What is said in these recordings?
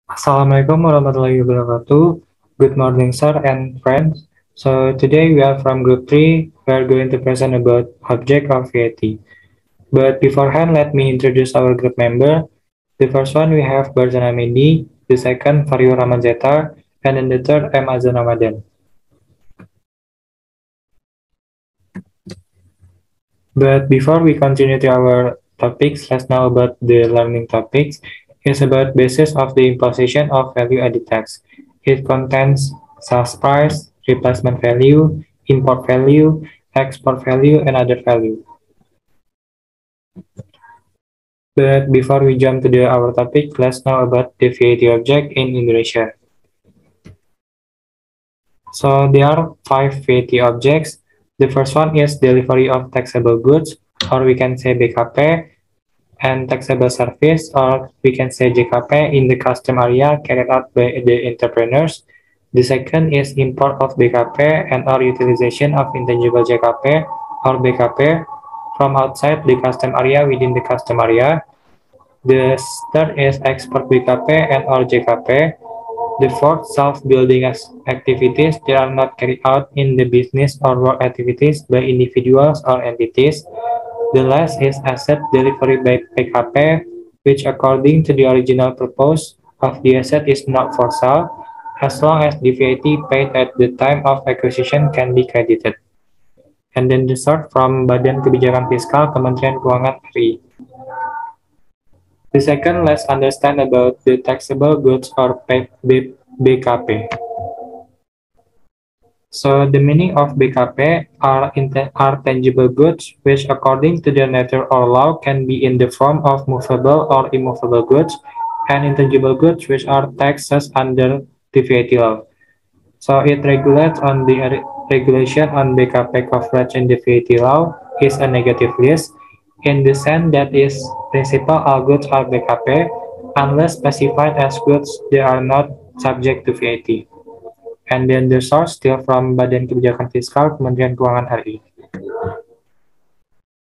Assalamualaikum warahmatullahi wabarakatuh. Good morning, sir and friends. So today we are from group 3. We are going to present about object of VAT. But beforehand, let me introduce our group member. The first one we have Barzana Mindi, the second Vario Ramanzeta, and then the third M. Azan Ramadan. But before we continue to our topics, let's know about the learning topics. It's about basis of the imposition of value-added tax. It contains sales price, replacement value, import value, export value, and other value. But before we jump to our topic, let's know about the VAT object in Indonesia. So there are 5 VAT objects. The first one is delivery of taxable goods, or we can say BKP, and taxable service, or we can say JKP, in the custom area carried out by the entrepreneurs. The second is import of BKP and or utilization of intangible JKP or BKP from outside the custom area within the custom area. The third is export BKP and or JKP. The fourth, self-building activities that are not carried out in the business or work activities by individuals or entities. The last is asset delivery by PKP, which according to the original purpose of the asset is not for sale, as long as the VAT paid at the time of acquisition can be credited. And then the third from Badan Kebijakan Fiskal Kementerian Keuangan RI. The second, let's understand about the taxable goods or BKP. So the meaning of BKP are tangible goods which according to their nature or law can be in the form of movable or immovable goods, and intangible goods which are taxes under the VAT law. So it regulates on the regulation on BKP coverage in the VAT law is a negative list in the sense that is principal all goods are BKP unless specified as goods they are not subject to VAT. And then the source still from Badan Kebijakan Fiskal Kementerian Keuangan RI.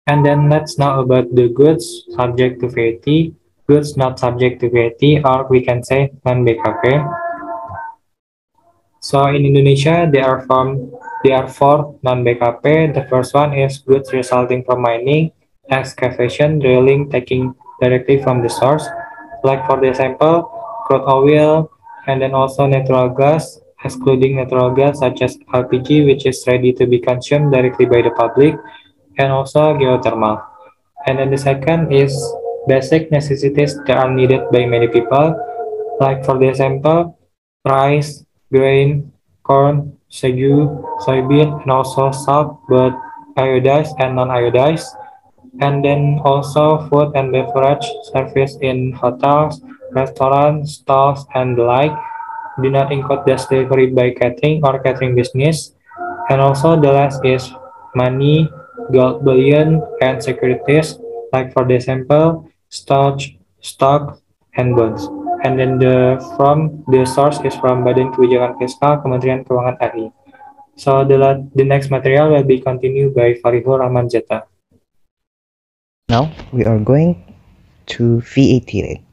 And then let's know about the goods subject to VAT, goods not subject to VAT, or we can say non-BKP. So in Indonesia, there are four non-BKP. The first one is goods resulting from mining, excavation, drilling, taking directly from the source. Like for the example, crude oil, and then also natural gas, excluding natural gas such as LPG, which is ready to be consumed directly by the public, and also geothermal. And then the second is basic necessities that are needed by many people, like for the example, rice, grain, corn, sagu, soybean, and also salt, both iodized and non-iodized. And then also food and beverage service in hotels, restaurants, stalls, and the like do not include the delivery by catering or catering business. And also the last is money, gold bullion, and securities, like for the example, stock, and bonds. And then the source is from Badan Kebijakan Fiskal Kementerian Keuangan RI. So the next material will be continued by Farihul Rahman Zeta. Now we are going to VAT rate.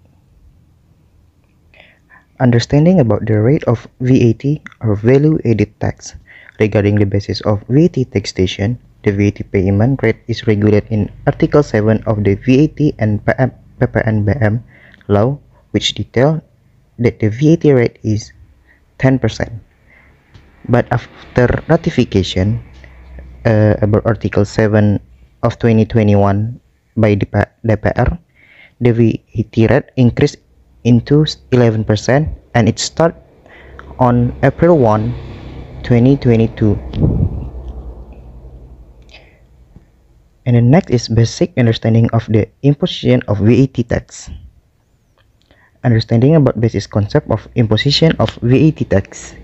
Understanding about the rate of VAT or value added tax. Regarding the basis of VAT taxation, the VAT payment rate is regulated in Article 7 of the VAT and PPNBM law, which detail that the VAT rate is 10%. But after ratification about Article 7 of 2021 by DPR, the VAT rate increased into 11% and it start on April 1, 2022. And the next is basic understanding of the imposition of VAT tax. Understanding about basic concept of imposition of VAT tax.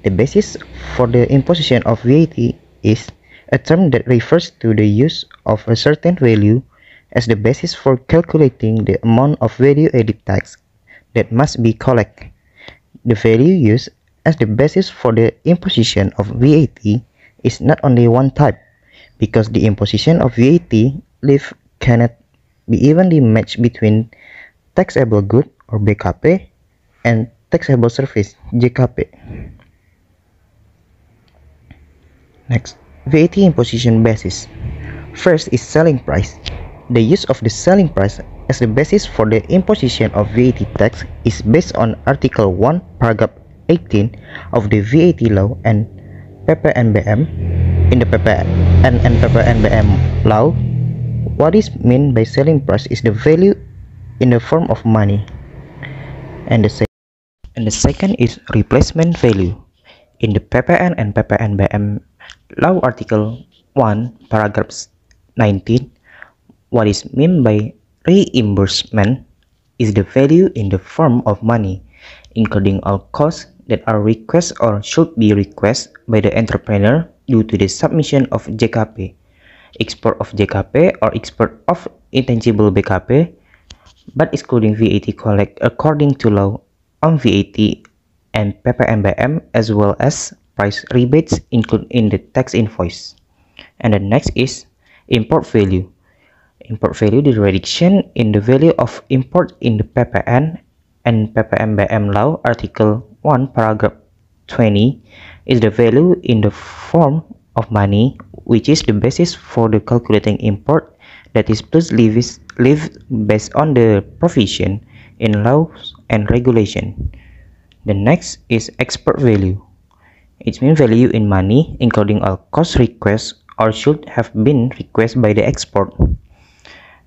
The basis for the imposition of VAT is a term that refers to the use of a certain value as the basis for calculating the amount of value-added tax that must be collected. The value used as the basis for the imposition of VAT is not only one type, because the imposition of VAT leave cannot be evenly matched between taxable good or BKP and taxable service (JKP). Next, VAT imposition basis. First is selling price. The use of the selling price as the basis for the imposition of VAT tax is based on Article 1, Paragraph 18 of the VAT law and PPNBM. In the PPN and PPNBM law, what is meant by selling price is the value in the form of money. And the second is replacement value. In the PPN and PPNBM law Article 1, Paragraph 19, what is meant by reimbursement is the value in the form of money, including all costs that are requested or should be requested by the entrepreneur due to the submission of JKP, export of JKP or export of intangible BKP, but excluding VAT collected according to law on VAT and PPNBM, as well as price rebates included in the tax invoice. And the next is import value. Import value, the reduction in the value of import in the PPN and PPNBM law Article 1, Paragraph 20 is the value in the form of money, which is the basis for the calculating import, that is plus levies based on the provision in laws and regulation. The next is export value. It means value in money, including all cost requests or should have been requested by the export.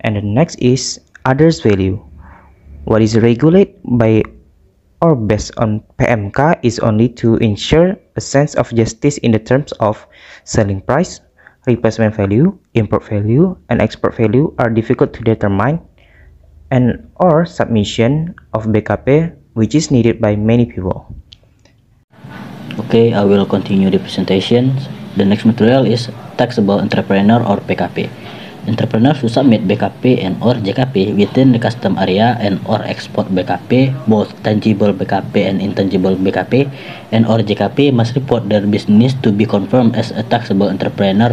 And the next is others value. What is regulated by or based on PMK is only to ensure a sense of justice in the terms of selling price, replacement value, import value, and export value are difficult to determine, and or submission of BKP, which is needed by many people. Okay, I will continue the presentation. The next material is taxable entrepreneur or PKP. Entrepreneurs who submit BKP and or JKP within the custom area and or export BKP, both tangible BKP and intangible BKP, and or JKP must report their business to be confirmed as a taxable entrepreneur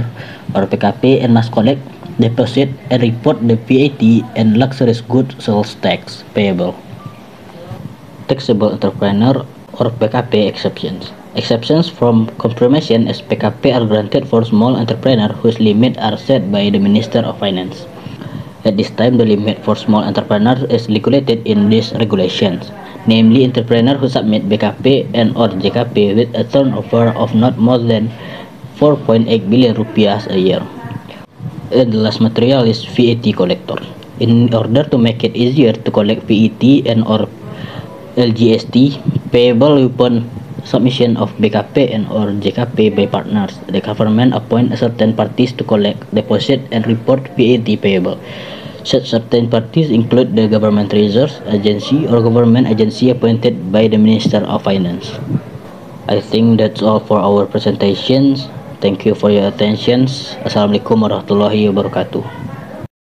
or PKP and must collect, deposit, and report the VAT and luxurious goods sales tax payable. Taxable entrepreneur or PKP exceptions. Exceptions from confirmation as PKP are granted for small entrepreneurs whose limits are set by the Minister of Finance. At this time, the limit for small entrepreneurs is regulated in these regulations, namely entrepreneurs who submit BKP and or JKP with a turnover of not more than 4.8 billion rupiahs a year. And the last material is VAT collector. In order to make it easier to collect VAT and or LGST payable upon submission of BKP and or JKP by partners, the government appoint certain parties to collect, deposit, and report VAT payable. Such certain parties include the government reserves agency or government agency appointed by the Minister of Finance. I think that's all for our presentations. Thank you for your attention. Assalamualaikum warahmatullahi wabarakatuh.